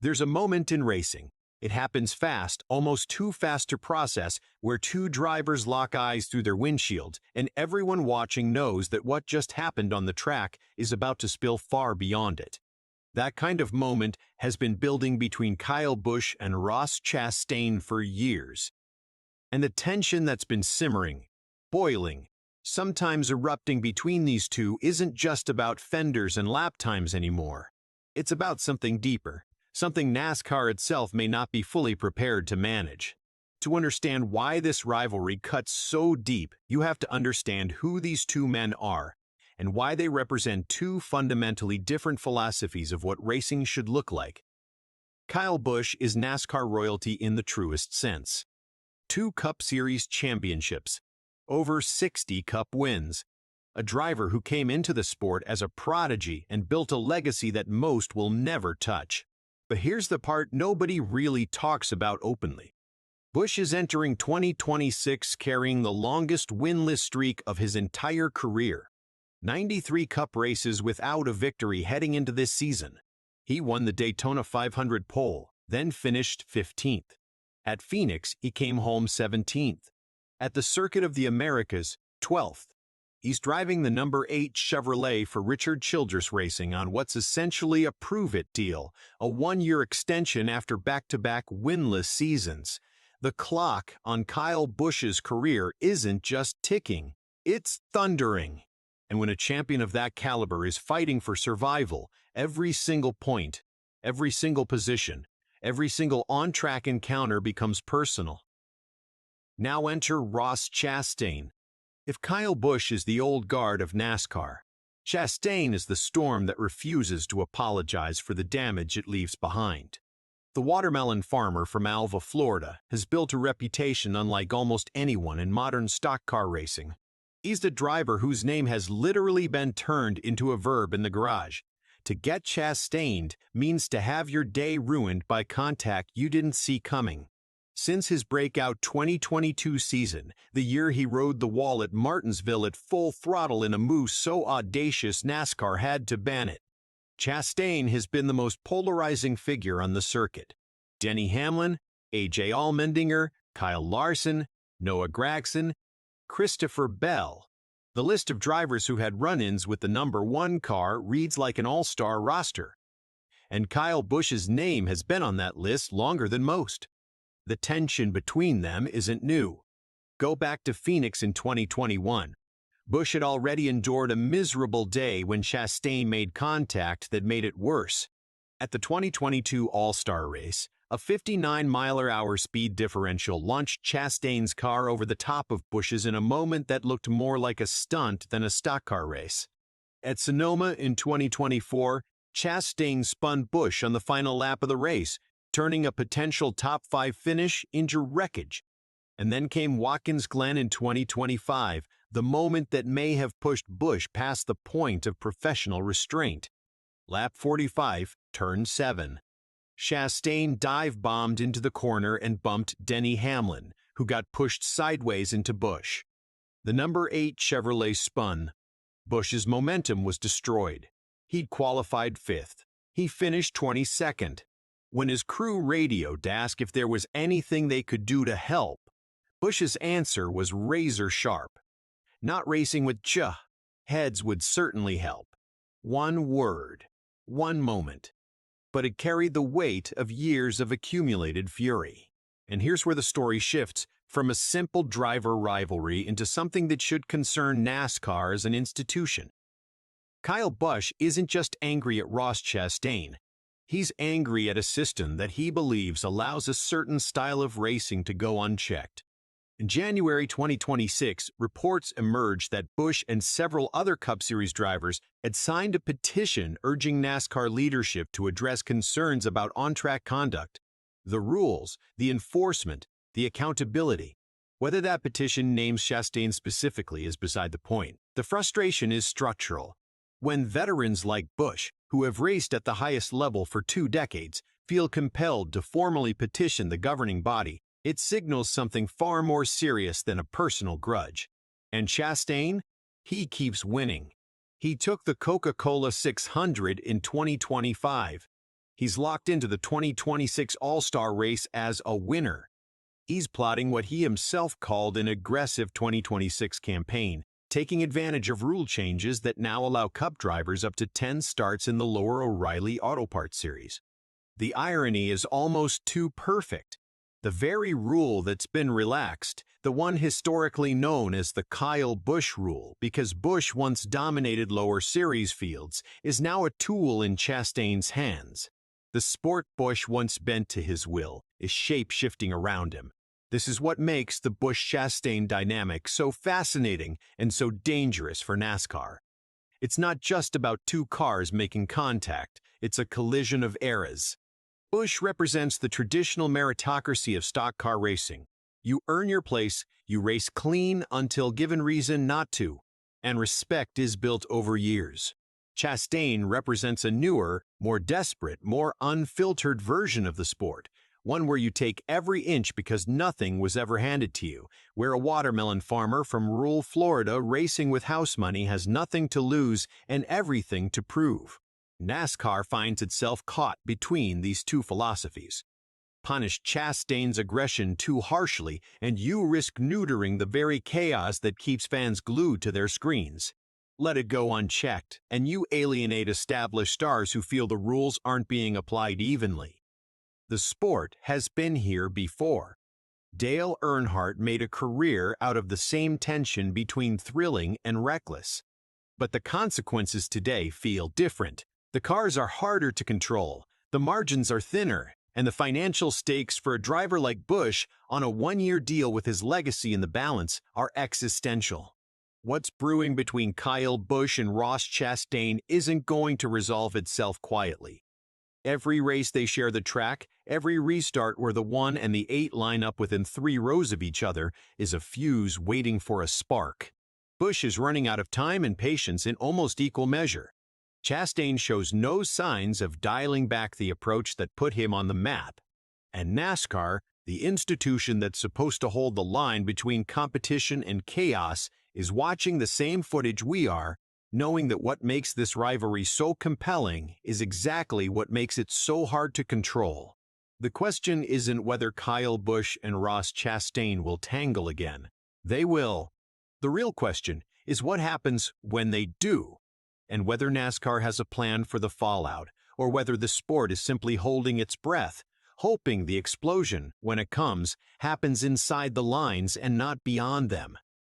There's a moment in racing. It happens fast, almost too fast to process, where two drivers lock eyes through their windshield, and everyone watching knows that what just happened on the track is about to spill far beyond it. That kind of moment has been building between Kyle Busch and Ross Chastain for years. And the tension that's been simmering, boiling, sometimes erupting between these two isn't just about fenders and lap times anymore. It's about something deeper, something NASCAR itself may not be fully prepared to manage. To understand why this rivalry cuts so deep, you have to understand who these two men are and why they represent two fundamentally different philosophies of what racing should look like. Kyle Busch is NASCAR royalty in the truest sense. 2 Cup Series championships, over 60 Cup wins, a driver who came into the sport as a prodigy and built a legacy that most will never touch. But here's the part nobody really talks about openly. Busch is entering 2026 carrying the longest winless streak of his entire career. 93 Cup races without a victory heading into this season. He won the Daytona 500 pole, then finished 15th. At Phoenix, he came home 17th. At the Circuit of the Americas, 12th. He's driving the number 8 Chevrolet for Richard Childress Racing on what's essentially a prove-it deal, a 1-year extension after back-to-back winless seasons. The clock on Kyle Busch's career isn't just ticking, it's thundering. And when a champion of that caliber is fighting for survival, every single point, every single position, every single on-track encounter becomes personal. Now enter Ross Chastain. If Kyle Busch is the old guard of NASCAR, Chastain is the storm that refuses to apologize for the damage it leaves behind. The watermelon farmer from Alva, Florida, has built a reputation unlike almost anyone in modern stock car racing. He's the driver whose name has literally been turned into a verb in the garage. To get Chastained means to have your day ruined by contact you didn't see coming. Since his breakout 2022 season, the year he rode the wall at Martinsville at full throttle in a move so audacious NASCAR had to ban it, Chastain has been the most polarizing figure on the circuit. Denny Hamlin, A.J. Allmendinger, Kyle Larson, Noah Gragson, Christopher Bell. The list of drivers who had run-ins with the number 1 car reads like an all-star roster. And Kyle Busch's name has been on that list longer than most. The tension between them isn't new. Go back to Phoenix in 2021. Busch had already endured a miserable day when Chastain made contact that made it worse. At the 2022 All-Star race, a 59-mile-per-hour speed differential launched Chastain's car over the top of Busch's in a moment that looked more like a stunt than a stock car race. At Sonoma in 2024, Chastain spun Busch on the final lap of the race, turning a potential top 5 finish into wreckage. And then came Watkins Glen in 2025, the moment that may have pushed Busch past the point of professional restraint. Lap 45, turn 7. Chastain dive-bombed into the corner and bumped Denny Hamlin, who got pushed sideways into Busch. The number 8 Chevrolet spun. Busch's momentum was destroyed. He'd qualified 5th. He finished 22nd. When his crew radioed to ask if there was anything they could do to help, Busch's answer was razor-sharp. Not racing with heads would certainly help. One word, one moment. But it carried the weight of years of accumulated fury. And here's where the story shifts from a simple driver rivalry into something that should concern NASCAR as an institution. Kyle Busch isn't just angry at Ross Chastain. He's angry at a system that he believes allows a certain style of racing to go unchecked. In January 2026, reports emerged that Busch and several other Cup Series drivers had signed a petition urging NASCAR leadership to address concerns about on-track conduct, the rules, the enforcement, the accountability. Whether that petition names Chastain specifically is beside the point. The frustration is structural. When veterans like Busch, who have raced at the highest level for 2 decades, feel compelled to formally petition the governing body, it signals something far more serious than a personal grudge. And Chastain? He keeps winning. He took the Coca-Cola 600 in 2025. He's locked into the 2026 All-Star race as a winner. He's plotting what he himself called an aggressive 2026 campaign, taking advantage of rule changes that now allow Cup drivers up to 10 starts in the lower O'Reilly Auto Parts series. The irony is almost too perfect. The very rule that's been relaxed, the one historically known as the Kyle Busch rule, because Busch once dominated lower series fields, is now a tool in Chastain's hands. The sport Busch once bent to his will is shape-shifting around him. This is what makes the Busch-Chastain dynamic so fascinating and so dangerous for NASCAR. It's not just about two cars making contact, it's a collision of eras. Busch represents the traditional meritocracy of stock car racing. You earn your place, you race clean until given reason not to, and respect is built over years. Chastain represents a newer, more desperate, more unfiltered version of the sport, one where you take every inch because nothing was ever handed to you, where a watermelon farmer from rural Florida racing with house money has nothing to lose and everything to prove. NASCAR finds itself caught between these two philosophies. Punish Chastain's aggression too harshly, and you risk neutering the very chaos that keeps fans glued to their screens. Let it go unchecked, and you alienate established stars who feel the rules aren't being applied evenly. The sport has been here before. Dale Earnhardt made a career out of the same tension between thrilling and reckless. But the consequences today feel different. The cars are harder to control, the margins are thinner, and the financial stakes for a driver like Busch on a one-year deal with his legacy in the balance are existential. What's brewing between Kyle Busch and Ross Chastain isn't going to resolve itself quietly. Every race they share the track, every restart where the 1 and the 8 line up within 3 rows of each other is a fuse waiting for a spark. Busch is running out of time and patience in almost equal measure. Chastain shows no signs of dialing back the approach that put him on the map. And NASCAR, the institution that's supposed to hold the line between competition and chaos, is watching the same footage we are, knowing that what makes this rivalry so compelling is exactly what makes it so hard to control. The question isn't whether Kyle Busch and Ross Chastain will tangle again. They will. The real question is what happens when they do, and whether NASCAR has a plan for the fallout, or whether the sport is simply holding its breath, hoping the explosion, when it comes, happens inside the lines and not beyond them.